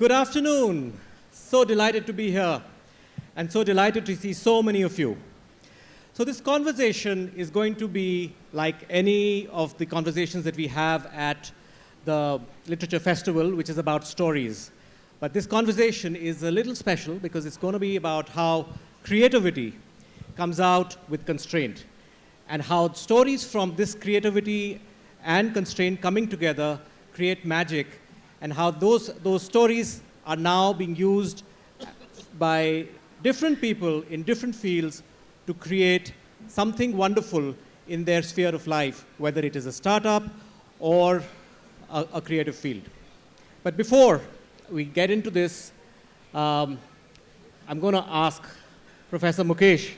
Good afternoon. So delighted to be here and so delighted to see so many of you. So this conversation is going to be like any of the conversations that we have at the Literature Festival, which is about stories. But this conversation is a little special because it's going to be about how creativity comes out with constraint and how stories from this creativity and constraint coming together create magic, and how those stories are now being used by different people in different fields to create something wonderful in their sphere of life, whether it is a startup or a creative field. But before we get into this, I'm going to ask Professor Mukesh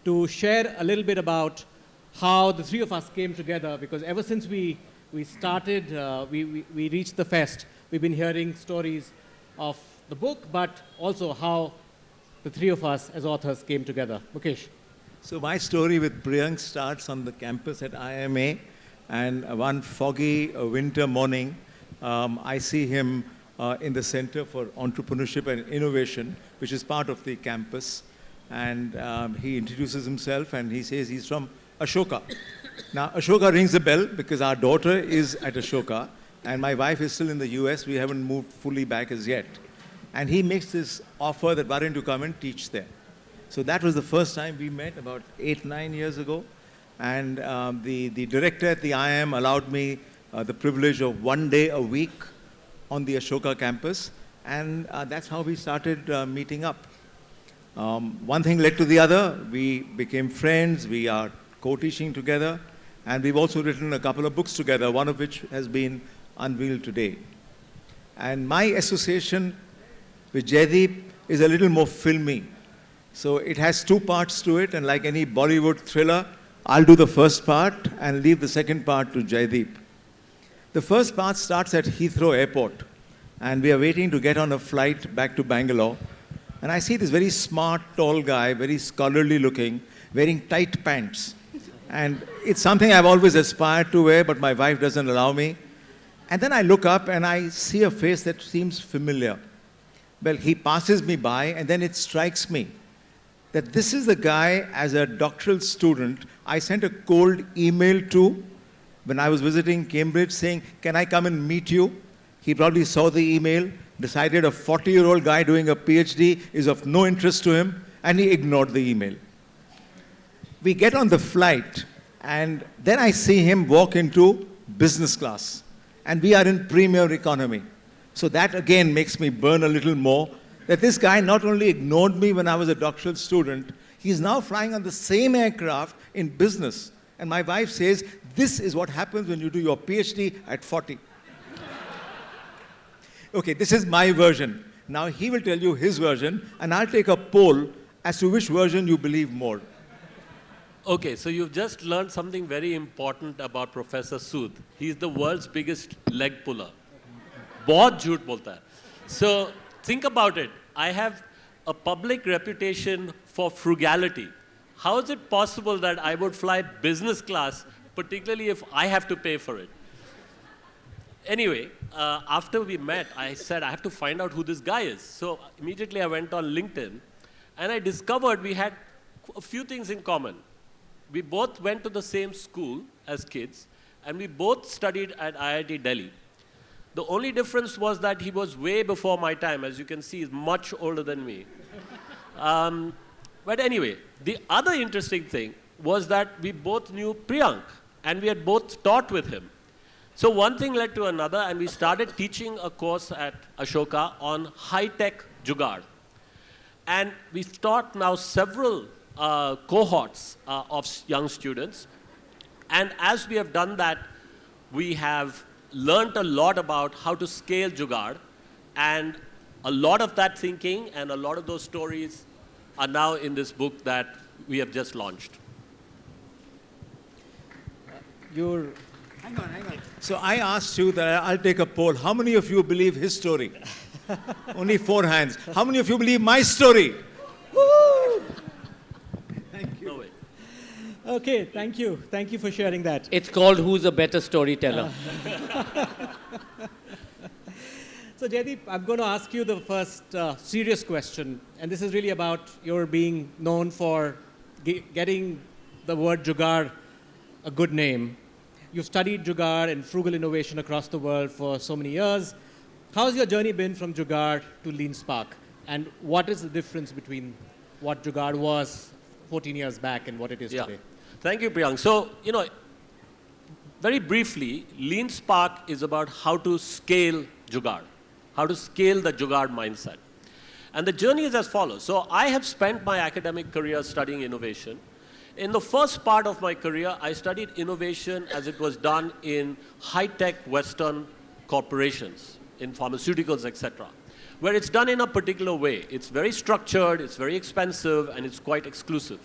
to share a little bit about how the three of us came together, because ever since we started, we reached the fest, we've been hearing stories of the book, but also how the three of us as authors came together. Mukesh. So my story with Priyank starts on the campus at IMA, and one foggy winter morning, I see him in the Center for Entrepreneurship and Innovation, which is part of the campus, and he introduces himself and he says he's from Ashoka. Now, Ashoka rings a bell because our daughter is at Ashoka, and my wife is still in the US. We haven't moved fully back as yet. And he makes this offer that why don't you come and teach there. So that was the first time we met about 8-9 years ago. And the director at the IM allowed me the privilege of 1 day a week on the Ashoka campus. And that's how we started meeting up. One thing led to the other. We became friends. We are co-teaching together. And we've also written a couple of books together, one of which has been unveiled today. And my association with Jaideep is a little more filmy. So it has two parts to it, and like any Bollywood thriller, I'll do the first part and leave the second part to Jaideep. The first part starts at Heathrow Airport, and we are waiting to get on a flight back to Bangalore. And I see this very smart, tall guy, very scholarly looking, wearing tight pants. And it's something I've always aspired to wear, but my wife doesn't allow me. And then I look up and I see a face that seems familiar. Well, he passes me by, and then it strikes me that this is the guy, as a doctoral student, I sent a cold email to when I was visiting Cambridge saying, can I come and meet you? He probably saw the email, decided a 40-year-old guy doing a PhD is of no interest to him, and he ignored the email. We get on the flight, and then I see him walk into business class, and we are in premier economy. So that again makes me burn a little more, that this guy not only ignored me when I was a doctoral student, he's now flying on the same aircraft in business. And my wife says, this is what happens when you do your PhD at 40. Okay, this is my version. Now he will tell you his version, and I'll take a poll as to which version you believe more. Okay, so you've just learned something very important about Professor Sood. He's the world's biggest leg puller. बहुत झूठ बोलता है. So think about it. I have a public reputation for frugality. How is it possible that I would fly business class, particularly if I have to pay for it? Anyway, after we met, I said, I have to find out who this guy is. So immediately I went on LinkedIn, and I discovered we had a few things in common. We both went to the same school as kids, and we both studied at IIT Delhi. The only difference was that he was way before my time. As you can see, he's much older than me. But anyway, the other interesting thing was that we both knew Priyank, and we had both taught with him. So one thing led to another, and we started teaching a course at Ashoka on high-tech Jugaad. And we've taught now several cohorts of young students. And as we have done that, we have learned a lot about how to scale Jugaad, and a lot of that thinking and a lot of those stories are now in this book that we have just launched. Hang on. So I asked you that I'll take a poll. How many of you believe his story? Only 4 hands. How many of you believe my story? Woo! Thank you. No way. Okay, thank you. Thank you for sharing that. It's called Who's a Better Storyteller. So Jaideep, I'm going to ask you the first serious question, and this is really about your being known for getting the word Jugaad a good name. You've studied Jugaad and frugal innovation across the world for so many years. How's your journey been from Jugaad to Lean Spark? And what is the difference between what Jugaad was 14 years back and what it is today? Thank you, Priyank. So, very briefly, Lean Spark is about how to scale Jugaad, how to scale the Jugaad mindset. And the journey is as follows. So I have spent my academic career studying innovation. In the first part of my career, I studied innovation as it was done in high-tech Western corporations, in pharmaceuticals, etc., where it's done in a particular way. It's very structured, it's very expensive, and it's quite exclusive.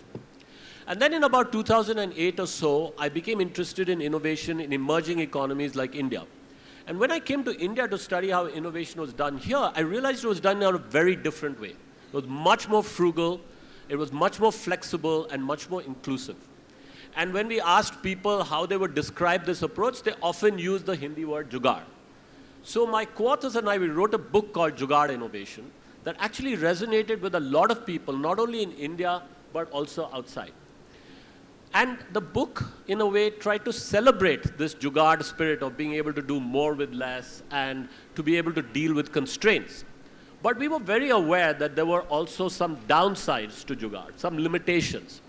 And then in about 2008 or so, I became interested in innovation in emerging economies like India. And when I came to India to study how innovation was done here, I realized it was done in a very different way. It was much more frugal, it was much more flexible, and much more inclusive. And when we asked people how they would describe this approach, they often used the Hindi word Jugaad. So my co-authors and I, we wrote a book called Jugaad Innovation that actually resonated with a lot of people, not only in India, but also outside. And the book, in a way, tried to celebrate this Jugaad spirit of being able to do more with less and to be able to deal with constraints. But we were very aware that there were also some downsides to Jugaad, some limitations.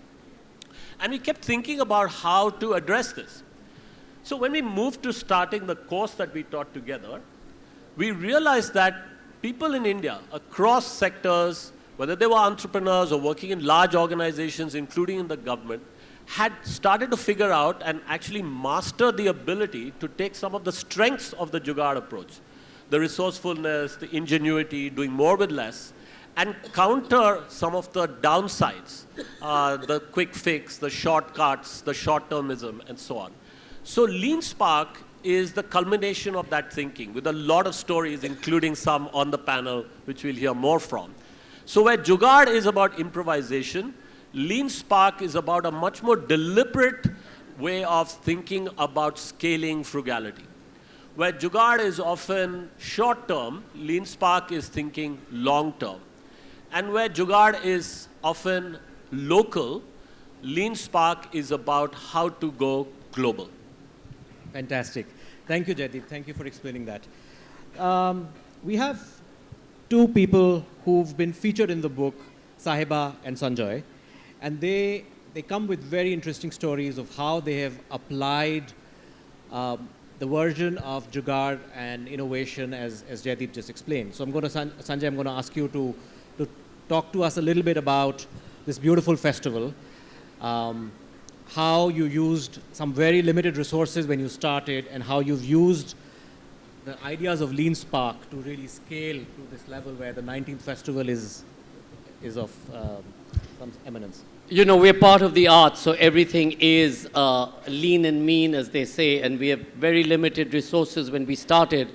And we kept thinking about how to address this. So when we moved to starting the course that we taught together, we realized that people in India, across sectors, whether they were entrepreneurs or working in large organizations, including in the government, had started to figure out and actually master the ability to take some of the strengths of the Jugaad approach, the resourcefulness, the ingenuity, doing more with less, and counter some of the downsides, the quick fix, the shortcuts, the short-termism, and so on. So Lean Spark is the culmination of that thinking with a lot of stories, including some on the panel, which we'll hear more from. So where Jugaad is about improvisation, Lean Spark is about a much more deliberate way of thinking about scaling frugality. Where Jugaad is often short-term, Lean Spark is thinking long-term. And where Jugaad is often local, Lean Spark is about how to go global. Fantastic. Thank you, Jaideep. Thank you for explaining that. We have two people who've been featured in the book, Sahiba and Sanjoy. And they come with very interesting stories of how they have applied the version of Jugaad and innovation as Jaideep just explained. So Sanjay, I'm going to ask you to talk to us a little bit about this beautiful festival, how you used some very limited resources when you started, and how you've used the ideas of Lean Spark to really scale to this level where the 19th festival is of some eminence. We're part of the arts, so everything is lean and mean, as they say, and we have very limited resources when we started.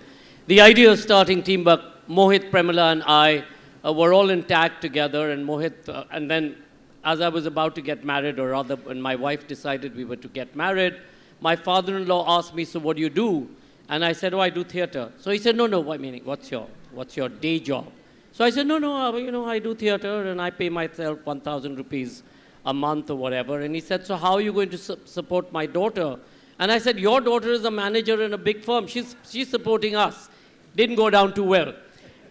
The idea of starting Teamwork, Mohit, Premila, and I were all intact together, and Mohit, and then as I was about to get married, or rather when my wife decided we were to get married, my father-in-law asked me, so what do you do? And I said, oh, I do theater. So he said, no, meaning, what's your day job? So I said, no, I do theater, and I pay myself 1,000 rupees a month or whatever. And he said, so how are you going to support my daughter? And I said, your daughter is a manager in a big firm. She's supporting us. Didn't go down too well.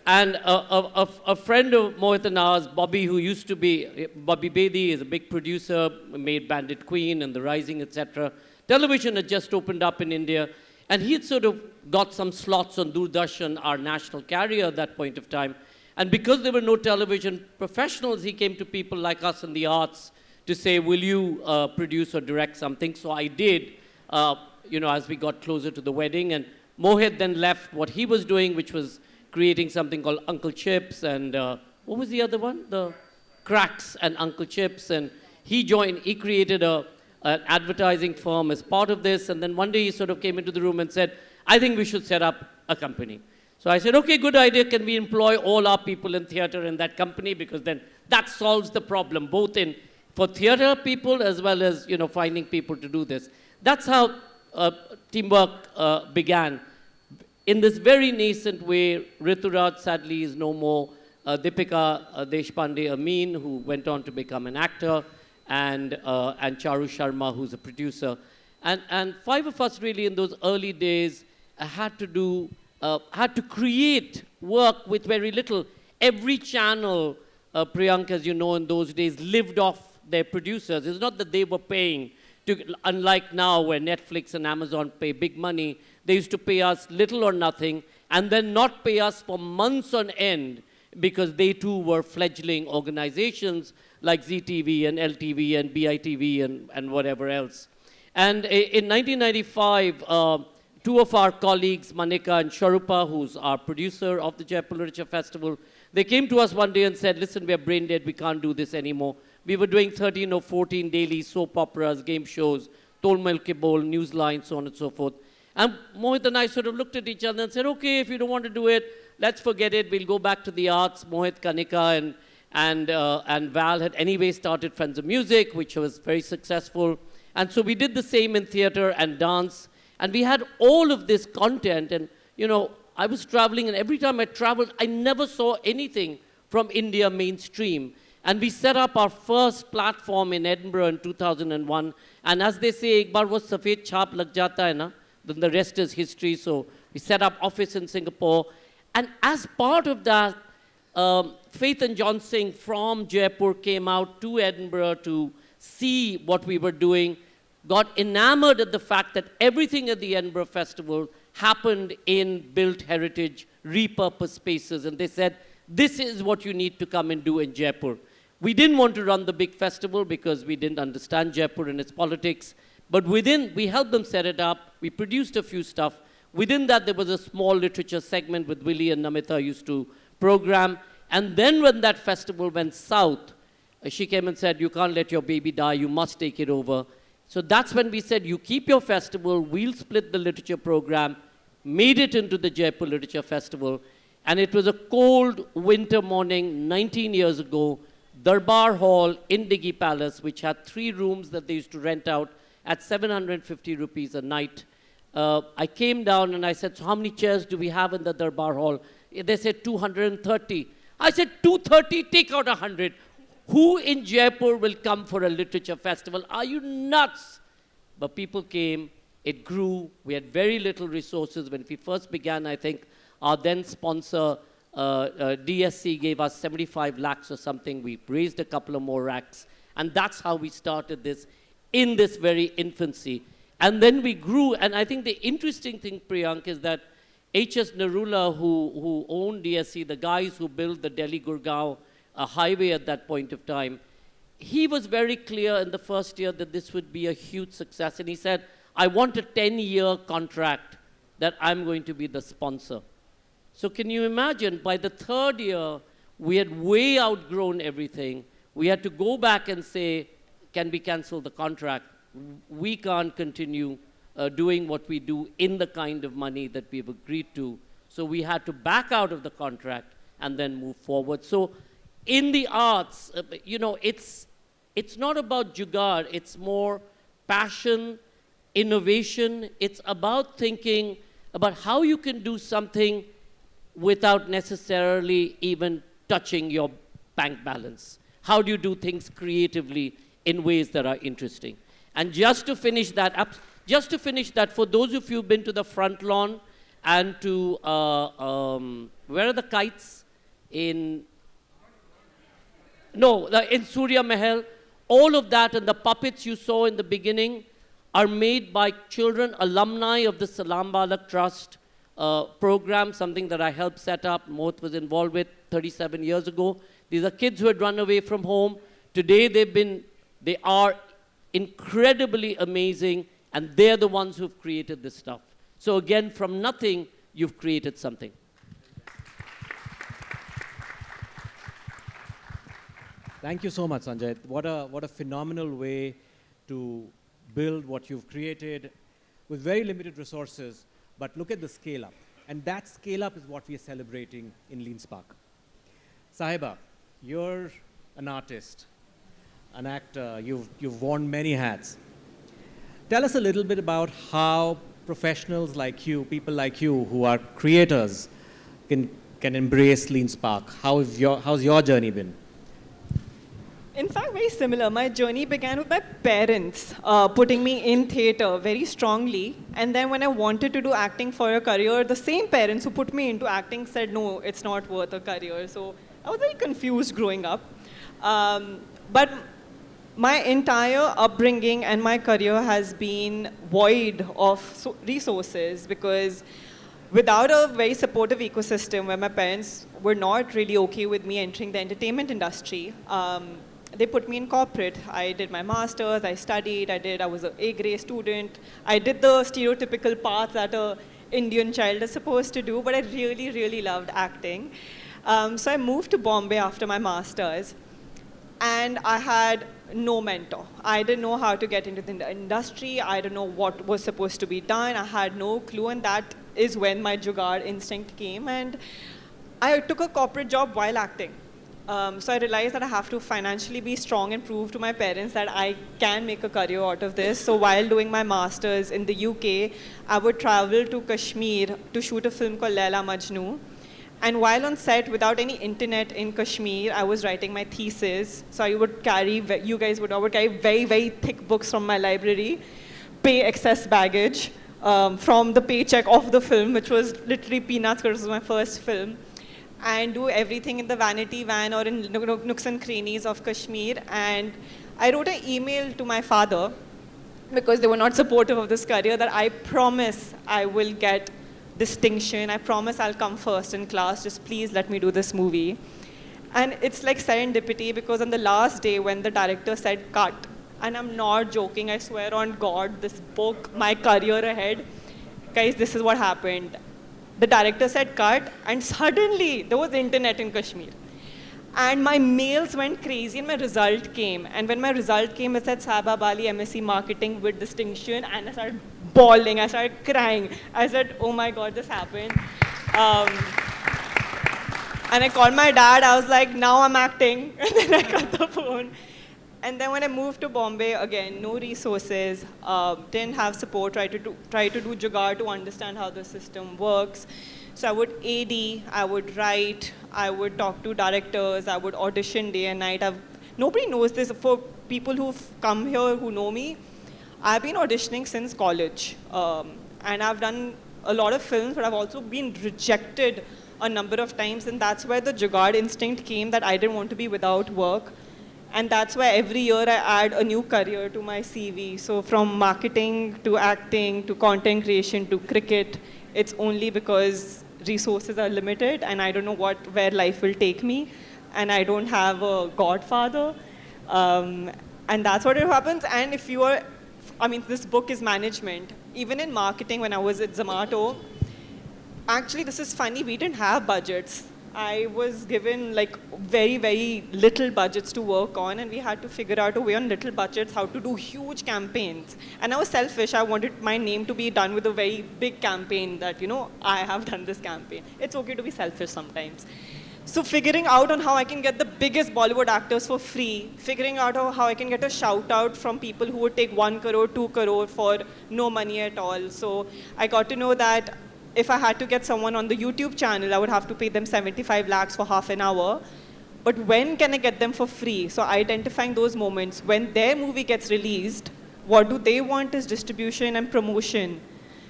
And a friend of Mohit and ours, Bobby, who used to be, Bobby Bedi is a big producer, made Bandit Queen and The Rising, etc. Television had just opened up in India. And he had sort of got some slots on Doordarshan, our national carrier at that point of time. And because there were no television professionals, he came to people like us in the arts to say, will you produce or direct something? So I did, as we got closer to the wedding. And Mohit then left what he was doing, which was creating something called Uncle Chips. And what was the other one? The Cracks and Uncle Chips. And he created an advertising firm as part of this. And then one day he sort of came into the room and said, I think we should set up a company. So I said, okay, good idea. Can we employ all our people in theater in that company? Because then that solves the problem, both for theater people as well as, finding people to do this. That's how Teamwork began. in this very nascent way, Rituraj sadly is no more, Deepika Deshpande Amin, who went on to become an actor, and Charu Sharma, who's a producer. And five of us really in those early days had to create work with very little. Every channel, Priyank, as you know, in those days lived off their producers. It's not that they were paying, unlike now where Netflix and Amazon pay big money. They used to pay us little or nothing and then not pay us for months on end because they too were fledgling organizations like ZTV and LTV and BITV and whatever else. And in 1995, two of our colleagues, Manika and Sharupa, who's our producer of the Jaipur Literature Festival, they came to us one day and said, listen, we're brain dead, we can't do this anymore. We were doing 13 or 14 daily soap operas, game shows, Tolmail Ke Bol, Newsline, so on and so forth. And Mohit and I sort of looked at each other and said, okay, if you don't want to do it, let's forget it. We'll go back to the arts. Mohit, Kanika, and Val had anyway started Friends of Music, which was very successful. And so we did the same in theater and dance. And we had all of this content. And, you know, I was traveling, and every time I traveled, I never saw anything from India mainstream. And we set up our first platform in Edinburgh in 2001. And as they say, ek baar wo safed chhap lag jata hai na, then the rest is history. So we set up office in Singapore. And as part of that, Faith and John Singh from Jaipur came out to Edinburgh to see what we were doing, got enamored at the fact that everything at the Edinburgh Festival happened in built heritage, repurposed spaces. And they said, this is what you need to come and do in Jaipur. We didn't want to run the big festival because we didn't understand Jaipur and its politics. But we helped them set it up. We produced a few stuff. Within that, there was a small literature segment with Willie and Namita used to program. And then when that festival went south, she came and said, you can't let your baby die. You must take it over. So that's when we said, you keep your festival. We'll split the literature program, made it into the Jaipur Literature Festival. And it was a cold winter morning 19 years ago, Darbar Hall in Diggy Palace, which had 3 rooms that they used to rent out at 750 rupees a night. I came down and I said, so how many chairs do we have in the Darbar Hall? They said 230. I said, 230, take out 100. Who in Jaipur will come for a literature festival? Are you nuts? But people came, it grew. We had very little resources. When we first began, I think our then sponsor, DSC, gave us 75 lakhs or something. We raised a couple of more racks. And that's how we started this in this very infancy. And then we grew. And I think the interesting thing, Priyank, is that H.S. Narula, who owned DSC, the guys who built the Delhi-Gurgaon highway at that point of time, he was very clear in the first year that this would be a huge success. And he said, I want a 10-year contract that I'm going to be the sponsor. So can you imagine, by the 3rd year, we had way outgrown everything. We had to go back and say, can we cancel the contract? We can't continue doing what we do in the kind of money that we've agreed to. So we had to back out of the contract and then move forward. So in the arts, you know, it's not about Jugaad. It's more passion, innovation. It's about thinking about how you can do something without necessarily even touching your bank balance. How do you do things creatively in ways that are interesting? And just to finish that up, for those of you who've been to the front lawn and to, where are the kites? In Surya Mahal, all of that and the puppets you saw in the beginning are made by children, alumni of the Salam Balak Trust program, something that I helped set up. Mohit was involved with 37 years ago. These are kids who had run away from home. Today they are incredibly amazing, and they're the ones who've created this stuff. So again, from nothing, you've created something. Thank you so much, Sanjay. What a phenomenal way to build what you've created with very limited resources, but look at the scale up. And that scale up is what we are celebrating in Lean Spark. Sahiba, you're an artist, an actor, you've worn many hats. Tell us a little bit about how professionals like you, people like you who are creators can embrace Lean Spark? How's your journey been? In fact, very similar. My journey began with my parents putting me in theatre very strongly. And then when I wanted to do acting for a career, the same parents who put me into acting said, no, it's not worth a career. So I was very confused growing up. But my entire upbringing and my career has been void of resources, because without a very supportive ecosystem where my parents were not really okay with me entering the entertainment industry, they put me in corporate. I did my master's, I studied, I was an A-grade student. I did the stereotypical path that an Indian child is supposed to do, but I really, really loved acting. So I moved to Bombay after my master's, and I had no mentor. I didn't know how to get into the industry. I didn't know what was supposed to be done. I had no clue, and that is when my Jugaad instinct came, and I took a corporate job while acting. So I realized that I have to financially be strong and prove to my parents that I can make a career out of this. So while doing my master's in the UK, I would travel to Kashmir to shoot a film called Laila Majnu. And while on set, without any internet in Kashmir, I was writing my thesis. So I would carry, I would carry very, very thick books from my library, pay excess baggage from the paycheck of the film, which was literally peanuts because it was my first film, and do everything in the vanity van or in nooks and crannies of Kashmir. And I wrote an email to my father, because they were not supportive of this career, that I promise I will get distinction. I promise I'll come first in class. Just please let me do this movie. And it's like serendipity, because on the last day when the director said cut, and I'm not joking, I swear on God, this book, my career ahead, guys, this is what happened. The director said cut, and suddenly there was internet in Kashmir. And my mails went crazy, and my result came. And when my result came, it said Sahiba Bali MSc Marketing with distinction, and I started bawling, I started crying. I said, oh my God, this happened. And I called my dad, I was like, now I'm acting. And then I cut the phone. And then when I moved to Bombay, again, no resources, didn't have support, try to do Jugaad to understand how the system works. So I would AD, I would write, I would talk to directors, I would audition day and night. Nobody knows this. For people who've come here who know me, I've been auditioning since college. And I've done a lot of films, but I've also been rejected a number of times. And that's where the Jugaad instinct came, that I didn't want to be without work. And that's why every year I add a new career to my CV. So from marketing to acting to content creation to cricket, it's only because resources are limited and I don't know where life will take me. And I don't have a godfather. And that's what it happens. And if you are, this book is management. Even in marketing, when I was at Zomato, actually this is funny, we didn't have budgets. I was given like very, very little budgets to work on, and we had to figure out a way on little budgets how to do huge campaigns. And I was selfish. I wanted my name to be done with a very big campaign that, I have done this campaign. It's okay to be selfish sometimes. So figuring out on how I can get the biggest Bollywood actors for free, figuring out how I can get a shout out from people who would take 1 crore, 2 crore for no money at all. So I got to know that if I had to get someone on the YouTube channel, I would have to pay them 75 lakhs for half an hour. But when can I get them for free? So identifying those moments, when their movie gets released, what do they want is distribution and promotion.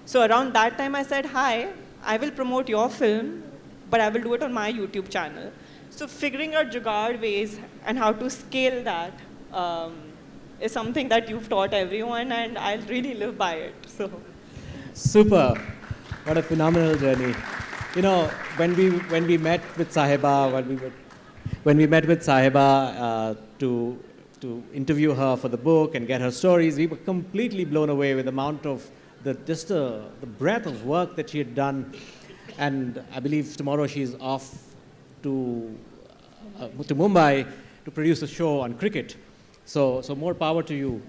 So around that time I said, hi, I will promote your film, but I will do it on my YouTube channel. So figuring out Jugaad ways and how to scale that is something that you've taught everyone, and I'll really live by it. So. Super. What a phenomenal journey. When we met with Sahiba, to interview her for the book and get her stories, we were completely blown away with the amount of the breadth of work that she had done. And I believe tomorrow she's off to Mumbai to produce a show on cricket. So more power to you.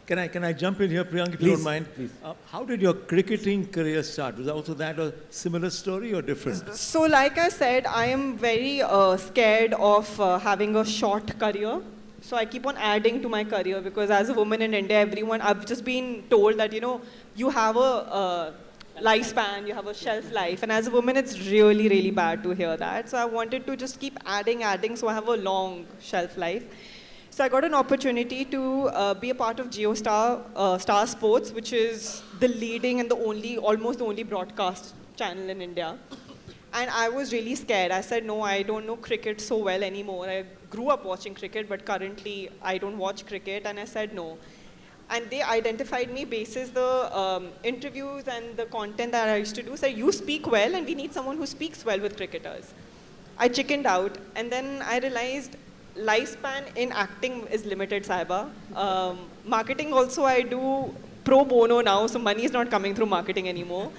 Can I jump in here, Priyank, if you don't mind? Please. How did your cricketing career start? Was also that a similar story or different? So like I said, I am very scared of having a short career. So I keep on adding to my career because as a woman in India, I've just been told that, you have a lifespan, you have a shelf life. And as a woman, it's really, really bad to hear that. So I wanted to just keep adding so I have a long shelf life. So I got an opportunity to be a part of GeoStar Star Sports, which is the leading and almost the only broadcast channel in India. And I was really scared. I said, no, I don't know cricket so well anymore. I grew up watching cricket, but currently I don't watch cricket. And I said, no. And they identified me basis the interviews and the content that I used to do. Said, you speak well, and we need someone who speaks well with cricketers. I chickened out, and then I realized lifespan in acting is limited, Sahiba. Marketing also I do pro bono now, so money is not coming through marketing anymore.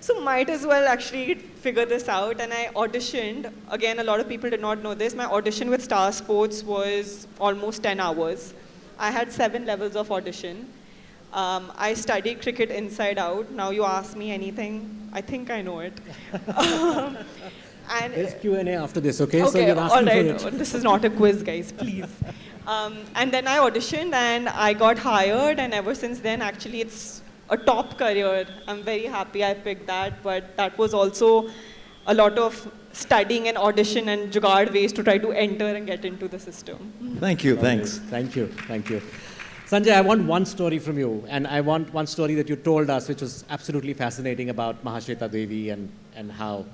So might as well actually figure this out. And I auditioned. Again, a lot of people did not know this. My audition with Star Sports was almost 10 hours. I had 7 levels of audition. I studied cricket inside out. Now you ask me anything, I think I know it. And There's Q&A after this, okay? Okay, So you're asking all right. for it. This is not a quiz, guys, please. And then I auditioned and I got hired, and ever since then, actually, it's a top career. I'm very happy I picked that, but that was also a lot of studying and audition and Jugaad ways to try to enter and get into the system. Thank you, thanks. Thank you, thank you. Sanjay, I want one story from you, and I want one story that you told us, which was absolutely fascinating about Mahashweta Devi and how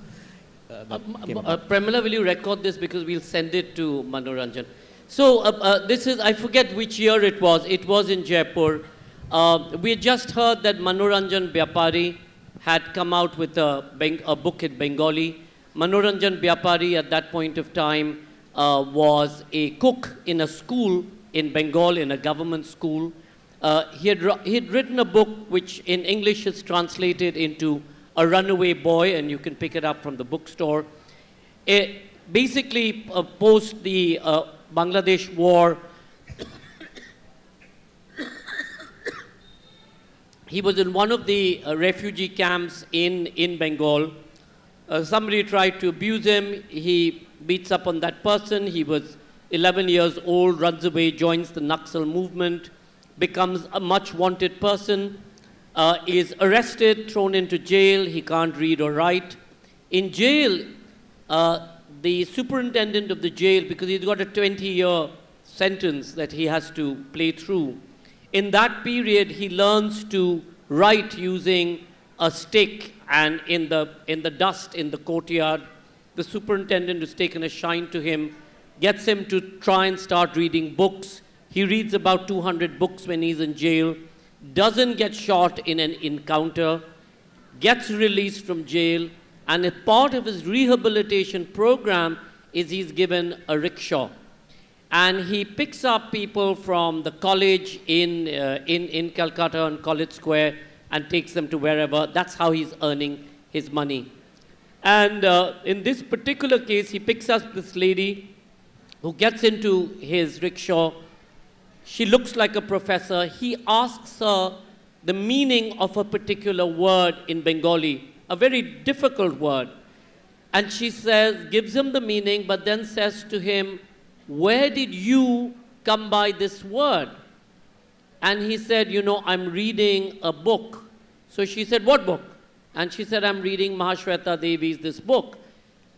that came about. Pramila, will you record this because we'll send it to Manoranjan. So this is, I forget which year it was. It was in Jaipur. We had just heard that Manoranjan Vyapari had come out with a book in Bengali. Manoranjan Vyapari at that point of time was a cook in a school in Bengal, in a government school. He had written a book which in English is translated into A Runaway Boy, and you can pick it up from the bookstore. Basically, post the Bangladesh war, he was in one of the refugee camps in Bengal. Somebody tried to abuse him. He beats up on that person. He was 11 years old, runs away, joins the Naxal movement, becomes a much wanted person, is arrested, thrown into jail. He can't read or write. In jail, the superintendent of the jail, because he's got a 20-year sentence that he has to play through, in that period, he learns to write using a stick, and in the dust in the courtyard, the superintendent has taken a shine to him, gets him to try and start reading books. He reads about 200 books when he's in jail, doesn't get shot in an encounter, gets released from jail, and a part of his rehabilitation program is he's given a rickshaw. And he picks up people from the college in Calcutta on College Square and takes them to wherever. That's how he's earning his money. And in this particular case, he picks up this lady who gets into his rickshaw. She looks like a professor. He asks her the meaning of a particular word in Bengali, a very difficult word. And she says, gives him the meaning, but then says to him, where did you come by this word? And he said, I'm reading a book. So she said, what book? And she said, I'm reading Mahashweta Devi's this book.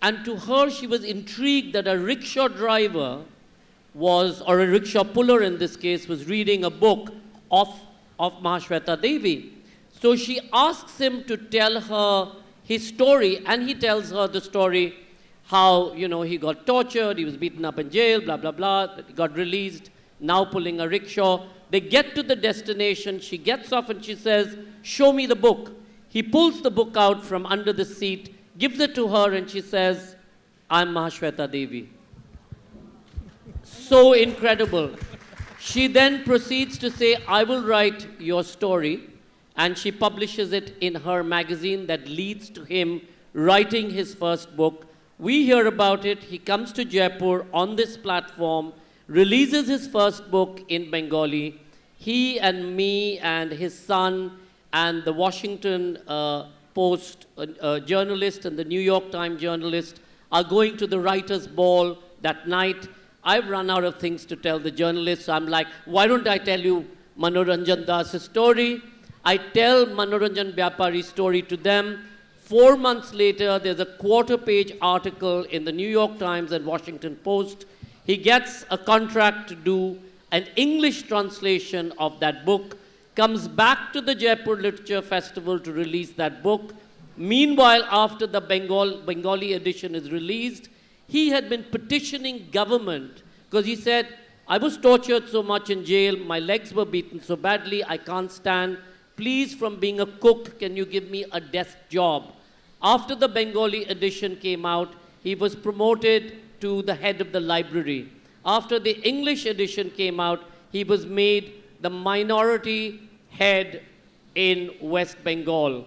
And to her, she was intrigued that a rickshaw driver was, or a rickshaw puller in this case, was reading a book of Mahashweta Devi. So she asks him to tell her his story, and he tells her the story how, he got tortured, he was beaten up in jail, blah, blah, blah, he got released, now pulling a rickshaw. They get to the destination, she gets off and she says, show me the book. He pulls the book out from under the seat, gives it to her, and she says, I'm Mahashweta Devi. So incredible. She then proceeds to say, I will write your story, and she publishes it in her magazine that leads to him writing his first book. We hear about it. He comes to Jaipur on this platform, releases his first book in Bengali. He and me and his son and the Washington Post journalist and the New York Times journalist are going to the writer's ball that night. I've run out of things to tell the journalists, so I'm like, why don't I tell you Manoranjan Das' story? I tell Manoranjan Vyapari's story to them. 4 months later, there's a quarter-page article in the New York Times and Washington Post. He gets a contract to do an English translation of that book, comes back to the Jaipur Literature Festival to release that book. Meanwhile, after the Bengali edition is released, he had been petitioning government because he said, I was tortured so much in jail, my legs were beaten so badly, I can't stand. Please, from being a cook, can you give me a desk job? After the Bengali edition came out, he was promoted to the head of the library. After the English edition came out, he was made the minority head in West Bengal.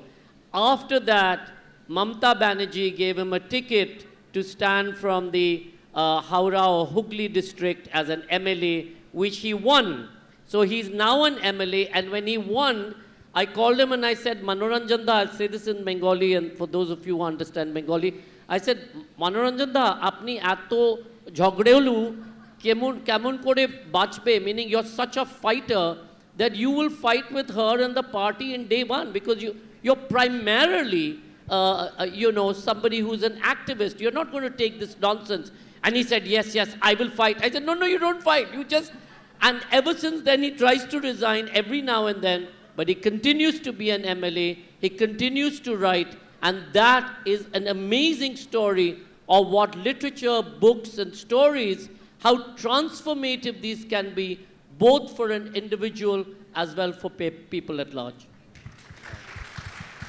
After that, Mamta Banerjee gave him a ticket to stand from the Howrah or Hooghly district as an MLA, which he won. So he's now an MLA, and when he won, I called him and I said, Manoranjan da, I'll say this in Bengali, and for those of you who understand Bengali, I said, Manoranjan da, apni ato jhogdeolu kemon kore bachbe, meaning you're such a fighter that you will fight with her and the party in day one because you're primarily, somebody who's an activist. You're not going to take this nonsense. And he said, yes, I will fight. I said, no, you don't fight. You just, and ever since then he tries to resign every now and then, but he continues to be an MLA, he continues to write, and that is an amazing story of what literature, books, and stories, how transformative these can be, both for an individual as well for people at large.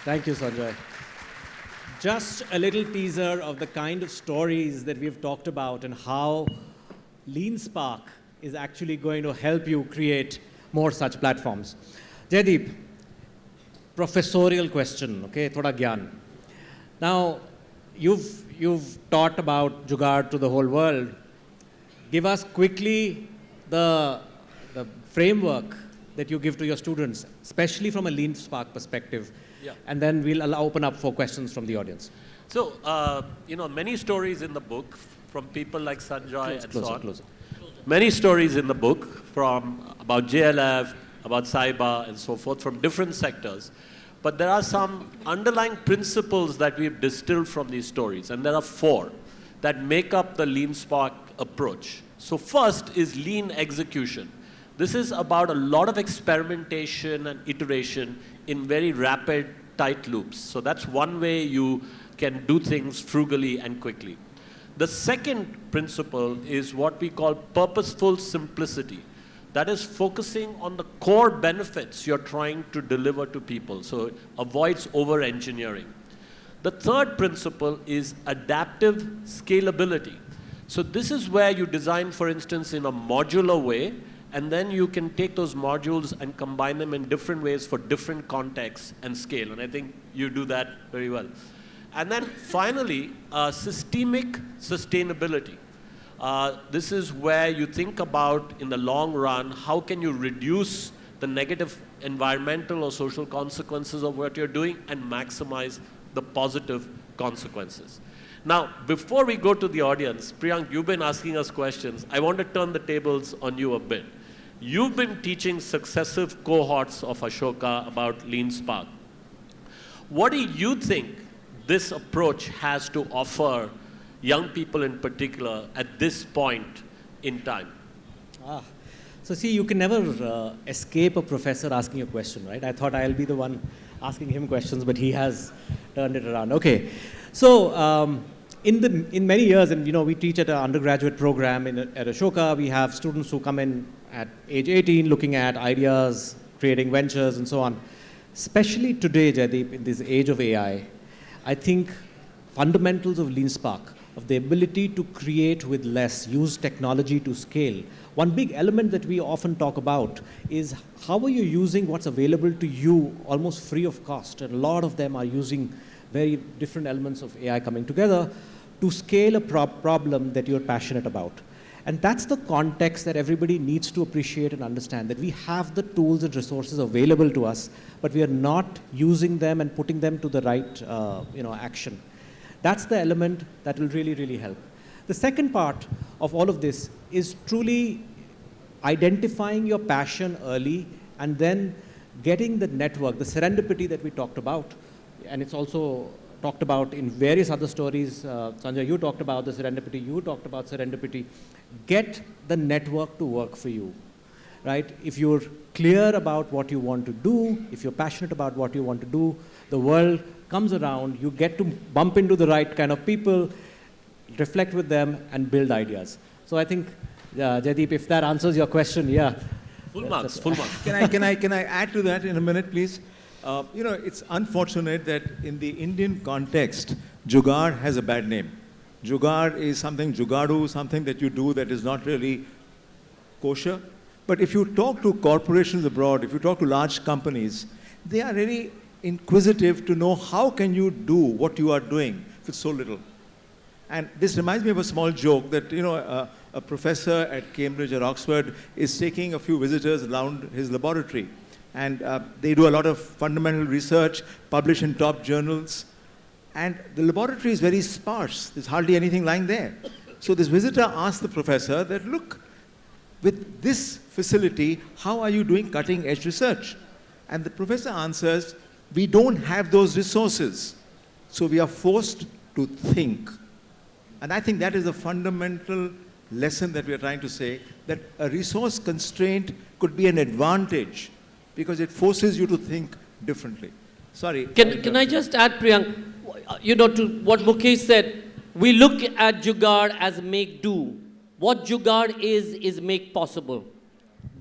Thank you, Sanjoy. Just a little teaser of the kind of stories that we've talked about and how Lean Spark is actually going to help you create more such platforms. Jaideep, professorial question, okay, thoda gyan. Now, you've taught about Jugaad to the whole world. Give us quickly the framework that you give to your students, especially from a Lean Spark perspective. Yeah. And then we'll open up for questions from the audience. So, many stories in the book from people like Sanjoy and so on. Closer. Many stories in the book from about JLF, about Sahiba and so forth from different sectors. But there are some underlying principles that we've distilled from these stories. And there are 4 that make up the Lean Spark approach. So first is lean execution. This is about a lot of experimentation and iteration in very rapid, tight loops. So that's one way you can do things frugally and quickly. The second principle is what we call purposeful simplicity. That is focusing on the core benefits you're trying to deliver to people. So it avoids over-engineering. The third principle is adaptive scalability. So this is where you design, for instance, in a modular way, and then you can take those modules and combine them in different ways for different contexts and scale. And I think you do that very well. And then finally, systemic sustainability. This is where you think about, in the long run, how can you reduce the negative environmental or social consequences of what you're doing and maximize the positive consequences. Now, before we go to the audience, Priyank, you've been asking us questions. I want to turn the tables on you a bit. You've been teaching successive cohorts of Ashoka about Lean Spark. What do you think this approach has to offer young people in particular at this point in time? So see, you can never escape a professor asking a question, right? I thought I'll be the one asking him questions, but he has turned it around. Okay, so in many years, and we teach at an undergraduate program at Ashoka. We have students who come in at age 18, looking at ideas, creating ventures, and so on. Especially today, Jaideep, in this age of AI, I think fundamentals of Lean Spark, of the ability to create with less, use technology to scale. One big element that we often talk about is how are you using what's available to you almost free of cost? And a lot of them are using very different elements of AI coming together to scale a problem that you're passionate about. And that's the context that everybody needs to appreciate and understand, that we have the tools and resources available to us, but we are not using them and putting them to the right action. That's the element that will really, really help. The second part of all of this is truly identifying your passion early and then getting the network, the serendipity that we talked about. And it's also talked about in various other stories. Sanjoy, you talked about the serendipity, you talked about serendipity. Get the network to work for you, right? If you're clear about what you want to do, if you're passionate about what you want to do, the world comes around, you get to bump into the right kind of people, reflect with them, and build ideas. So I think, Jaideep, if that answers your question, yeah. Full marks, full marks. Can I add to that in a minute, please? It's unfortunate that in the Indian context, Jugaad has a bad name. Jugaad is something, Jugaadu, something that you do that is not really kosher. But if you talk to corporations abroad, if you talk to large companies, they are really inquisitive to know how can you do what you are doing with so little. And this reminds me of a small joke that, a professor at Cambridge or Oxford is taking a few visitors around his laboratory. And they do a lot of fundamental research, publish in top journals. And the laboratory is very sparse. There's hardly anything lying there. So this visitor asked the professor that, look, with this facility, how are you doing cutting edge research? And the professor answers, we don't have those resources. So we are forced to think. And I think that is a fundamental lesson that we are trying to say, that a resource constraint could be an advantage because it forces you to think differently. Sorry. Can I just add, Priyank, to what Mukesh said, we look at Jugaad as make do. What Jugaad is make possible.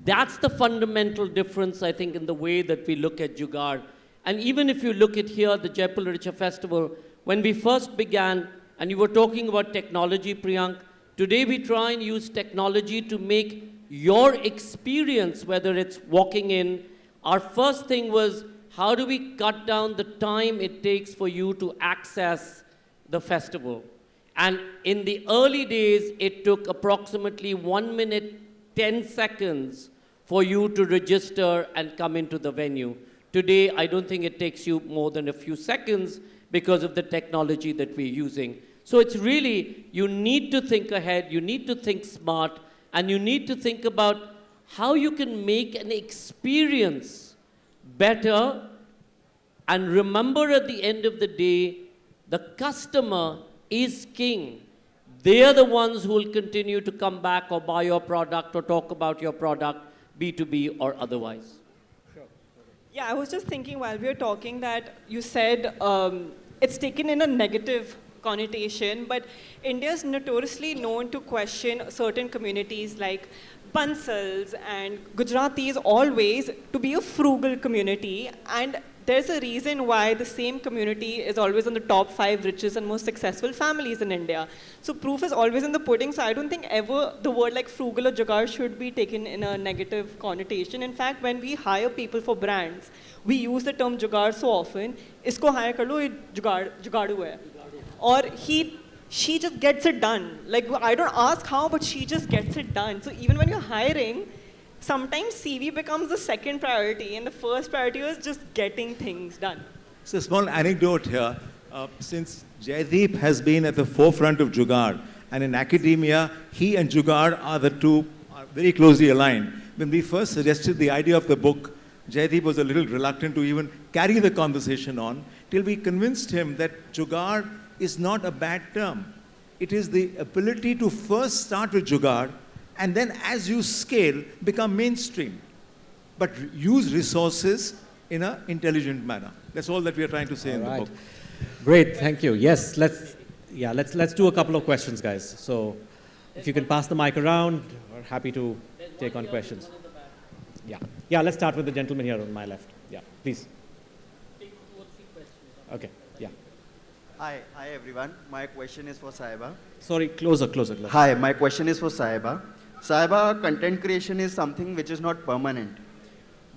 That's the fundamental difference, I think, in the way that we look at Jugaad. And even if you look at here, the Jaipur Literature Festival, when we first began, and you were talking about technology, Priyank, today we try and use technology to make your experience, whether it's walking in, our first thing was, how do we cut down the time it takes for you to access the festival? And in the early days, it took approximately 1 minute, 10 seconds for you to register and come into the venue. Today, I don't think it takes you more than a few seconds because of the technology that we're using. So it's really, you need to think ahead, you need to think smart, and you need to think about how you can make an experience better. And remember, at the end of the day, the customer is king. They are the ones who will continue to come back or buy your product or talk about your product, B2B or otherwise. Yeah, I was just thinking while we were talking that you said it's taken in a negative connotation, but India is notoriously known to question certain communities like Bansals and Gujaratis always to be a frugal community, and there's a reason why the same community is always on the top 5 richest and most successful families in India. So proof is always in the pudding, so I don't think ever the word like frugal or jugaad should be taken in a negative connotation. In fact, when we hire people for brands, we use the term jugaad so often, isko hire kar lo, ye jugaadu hai. Or she just gets it done. Like, I don't ask how, but she just gets it done. So even when you're hiring, sometimes CV becomes the second priority, and the first priority is just getting things done. So a small anecdote here. Since Jaideep has been at the forefront of Jugaad, and in academia, he and Jugaad are the two are very closely aligned. When we first suggested the idea of the book, Jaideep was a little reluctant to even carry the conversation on, till we convinced him that Jugaad is not a bad term. It is the ability to first start with Jugaad, and then as you scale, become mainstream. But use resources in an intelligent manner. That's all that we are trying to say in the book. Great, thank you. Yes, let's do a couple of questions, guys. So if you can pass the mic around, we're happy to take on questions. Yeah, let's start with the gentleman here on my left. Yeah, please. Okay, yeah. Hi everyone. My question is for Sahiba. Sorry, closer. Hi, my question is for Sahiba. Sahiba, content creation is something which is not permanent.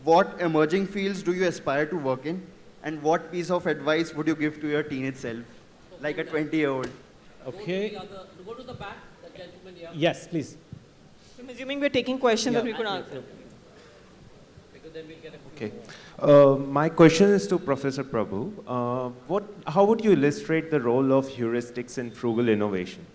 What emerging fields do you aspire to work in? And what piece of advice would you give to your teenage self, like a 20-year-old? Okay. Go to the back, the gentleman here. Yes, please. So I'm assuming we're taking questions that we could answer. Because then we'll get a Okay. My question is to Professor Prabhu. How would you illustrate the role of heuristics in frugal innovation?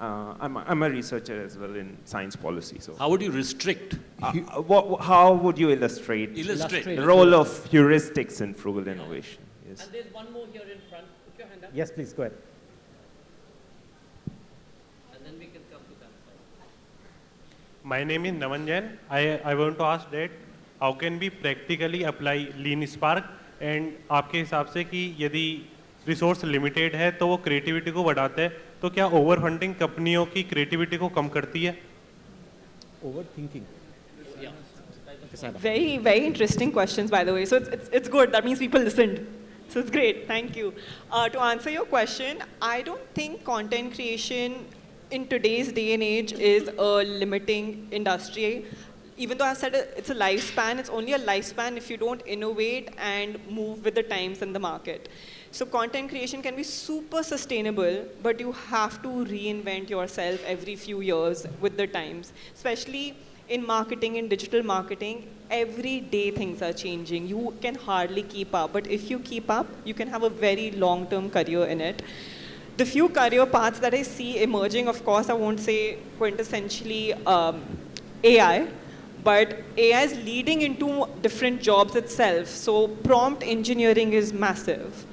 I'm a researcher as well in science policy. So How would you restrict? how would you illustrate Illustrate. the role of heuristics in frugal innovation? Yes. And there's one more here in front. Put your hand up. Yes, please, go ahead. And then we can come to that side. My name is Narayan. I want to ask that how can we practically apply lean spark and आपके हिसाब से कि यदि resource limited है तो वो creativity को बढ़ाता है तो क्या ओवर फंडिंग कंपनियों की क्रिएटिविटी को कम करती है? Overthinking. Very, very interesting questions, by the way. So it's good. That means people listened. So it's great. Thank you. To answer your question, I don't think content creation in today's day and age is a limiting industry. Even though I said it's a lifespan, it's only a lifespan if you don't innovate and move with the times and the market. So content creation can be super sustainable, but you have to reinvent yourself every few years with the times. Especially in marketing, in digital marketing, every day things are changing. You can hardly keep up, but if you keep up, you can have a very long-term career in it. The few career paths that I see emerging, of course, I won't say quintessentially AI, but AI is leading into different jobs itself. So prompt engineering is massive.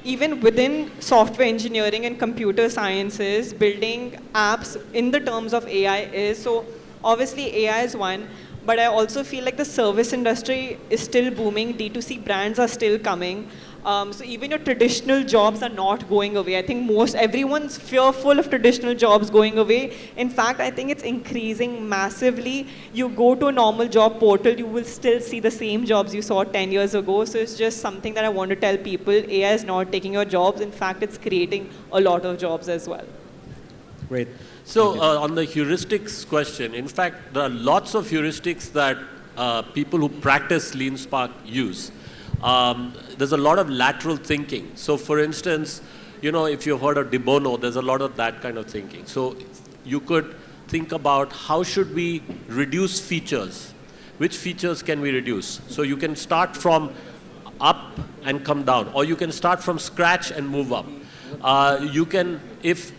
Even within software engineering and computer sciences, building apps in the terms of AI is, so obviously AI is one, but I also feel like the service industry is still booming, D2C brands are still coming. So even your traditional jobs are not going away. I think everyone's fearful of traditional jobs going away. In fact, I think it's increasing massively. You go to a normal job portal, you will still see the same jobs you saw 10 years ago. So it's just something that I want to tell people. AI is not taking your jobs. In fact, it's creating a lot of jobs as well. Great. So on the heuristics question, in fact, there are lots of heuristics that people who practice Lean Spark use. There's a lot of lateral thinking. So for instance, you know, if you've heard of De Bono, there's a lot of that kind of thinking. So you could think about how should we reduce features? Which features can we reduce? So you can start from up and come down, or you can start from scratch and move up. You can, if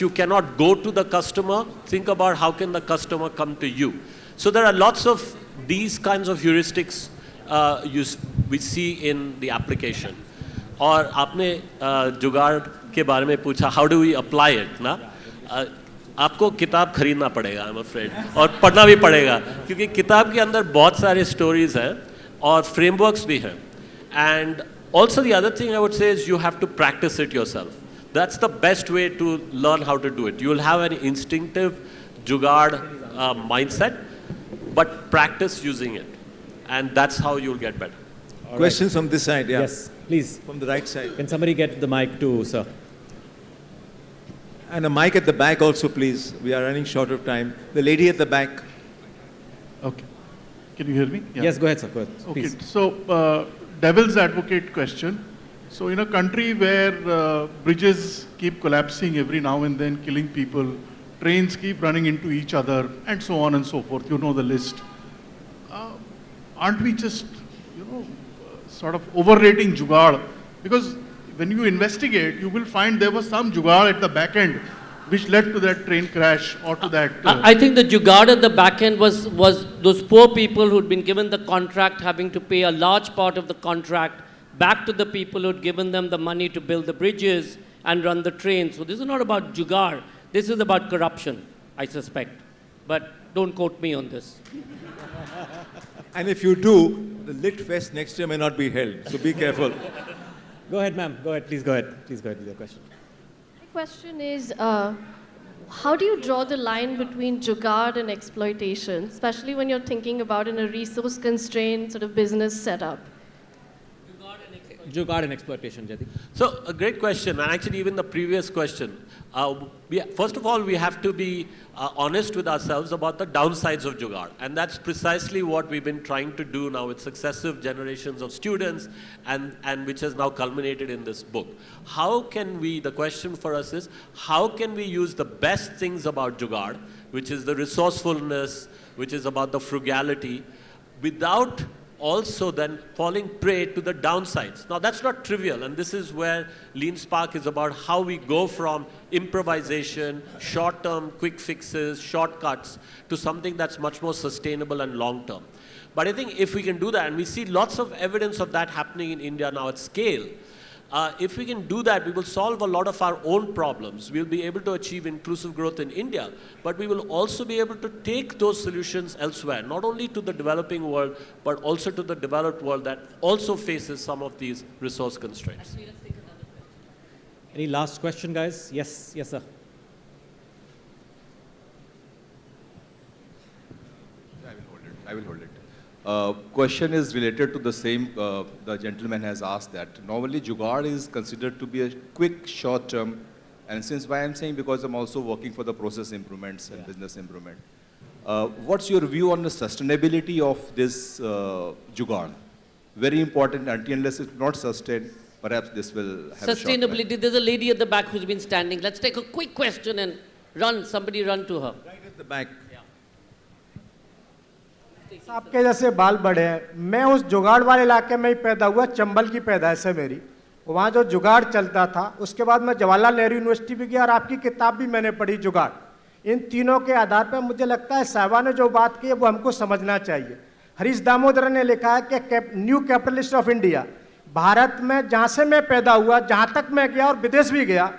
you cannot go to the customer, think about how can the customer come to you. So there are lots of these kinds of heuristics we see in the application. और आपने जुगाड़ के बारे में पूछा, how do we apply it, ना? आपको किताब खरीदना पड़ेगा, I'm afraid, और पढ़ना भी पड़ेगा, क्योंकि किताब के अंदर बहुत सारे stories हैं और frameworks भी हैं. And also the other thing I would say is you have to practice it yourself. That's the best way to learn how to do it. You'll have an instinctive Jugaad mindset, but practice using it. And that's how you'll get better. All Questions right. from this side, yeah. Yes, please. From the right side. Can somebody get the mic too, sir? And a mic at the back also, please. We are running short of time. The lady at the back. Okay. Can you hear me? Yeah. Yes, go ahead, sir. Go ahead. Okay. Please. So, devil's advocate question. So, in a country where bridges keep collapsing every now and then, killing people, trains keep running into each other, and so on and so forth, you know the list. Aren't we just, you know, sort of overrating Jugaad? Because when you investigate, you will find there was some Jugaad at the back end which led to that train crash or to that. I think the Jugaad at the back end was those poor people who'd been given the contract having to pay a large part of the contract back to the people who'd given them the money to build the bridges and run the trains. So this is not about Jugaad. This is about corruption, I suspect. But don't quote me on this. And if you do, the Lit Fest next year may not be held. So be careful. Go ahead, ma'am. Go ahead. Please go ahead. Please go ahead with your question. My question is, how do you draw the line between Jugaad and exploitation, especially when you're thinking about in a resource-constrained sort of business setup? Jugaad and exploitation, Jaideep. So a great question, and actually even the previous question. First of all, we have to be honest with ourselves about the downsides of Jugaad, and that's precisely what we've been trying to do now with successive generations of students, and which has now culminated in this book. How can we, the question for us is, how can we use the best things about Jugaad, which is the resourcefulness, which is about the frugality, without also then falling prey to the downsides. Now that's not trivial, and this is where Lean Spark is about how we go from improvisation, short-term quick fixes, shortcuts, to something that's much more sustainable and long-term. But I think if we can do that, and we see lots of evidence of that happening in India now at scale, if we can do that, we will solve a lot of our own problems. We'll be able to achieve inclusive growth in India, but we will also be able to take those solutions elsewhere, not only to the developing world, but also to the developed world that also faces some of these resource constraints. Any last question, guys? Yes, yes, sir. I will hold it. Question is related to the same, the gentleman has asked that. Normally, Jugaad is considered to be a quick, short-term, and since why I'm saying, because I'm also working for the process improvements and business improvement. What's your view on the sustainability of this Jugaad? Very important, until unless it's not sustained, perhaps this will have Sustainability, there's a lady at the back who's been standing. Let's take a quick question and run, somebody run to her. Right at the back. आपके जैसे बाल बड़े हैं, मैं उस जुगाड़ वाले इलाके में ही पैदा हुआ, चंबल की पैदाइश है मेरी। वहाँ जो जुगाड़ चलता था, उसके बाद मैं जवाहरलाल नेहरू यूनिवर्सिटी भी गया और आपकी किताब भी मैंने पढ़ी जुगाड़। इन तीनों के आधार पर मुझे लगता है साहिबा ने जो बात की है वो हमको समझना चाहिए। हरीश दामोदरन ने लिखा है कि new capitalist of India, Bharat में जहाँ से मैं पैदा हुआ, जहाँ तक मैं गया और विदेश भी गया,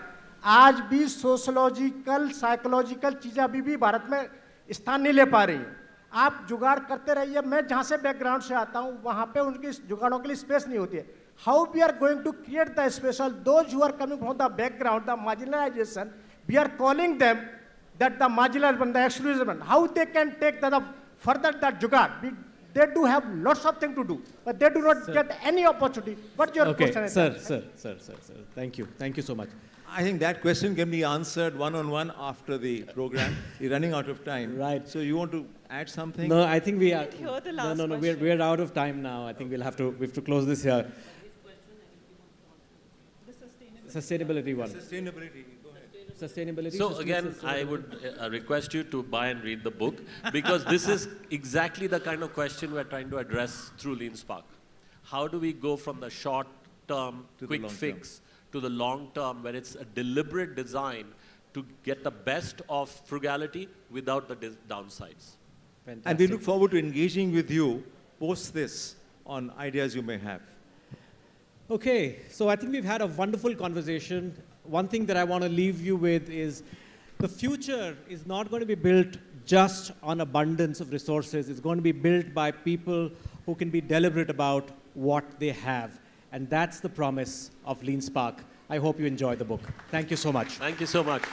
आज भी सोशलॉजिकल साइकोलॉजिकल चीज़ें अभी भी भारत में स्थान नहीं ले पा रही हैं। आप जुगाड़ करते रहिए। मैं जहाँ से बैकग्राउंड से आता हूँ वहाँ पे उनकी जुगाड़ों के लिए स्पेस नहीं होती है। How we are going to create the special those who are coming from the background, the marginalisation, we are calling them that the marginalised, the exclusive, how they can take the further that jugaad? They do have lots of things to do, but they do not get any opportunity. What's your question? Sir. Thank you so much. I think that question can be answered one-on-one after the program. We're running out of time. Right. So you want to add something? No, I think we are. Hear the last No, question. we're out of time now. I think we have to close this here. The sustainability one. Sustainability. Go ahead. Sustainability. So again, I would request you to buy and read the book, because this is exactly the kind of question we're trying to address through Lean Spark. How do we go from the short-term, quick fix to the long-term, where it's a deliberate design to get the best of frugality without the downsides? Fantastic. And we look forward to engaging with you post this on ideas you may have. Okay, so I think we've had a wonderful conversation. One thing that I want to leave you with is the future is not going to be built just on abundance of resources. It's going to be built by people who can be deliberate about what they have. And that's the promise of Lean Spark. I hope you enjoy the book. Thank you so much. Thank you so much.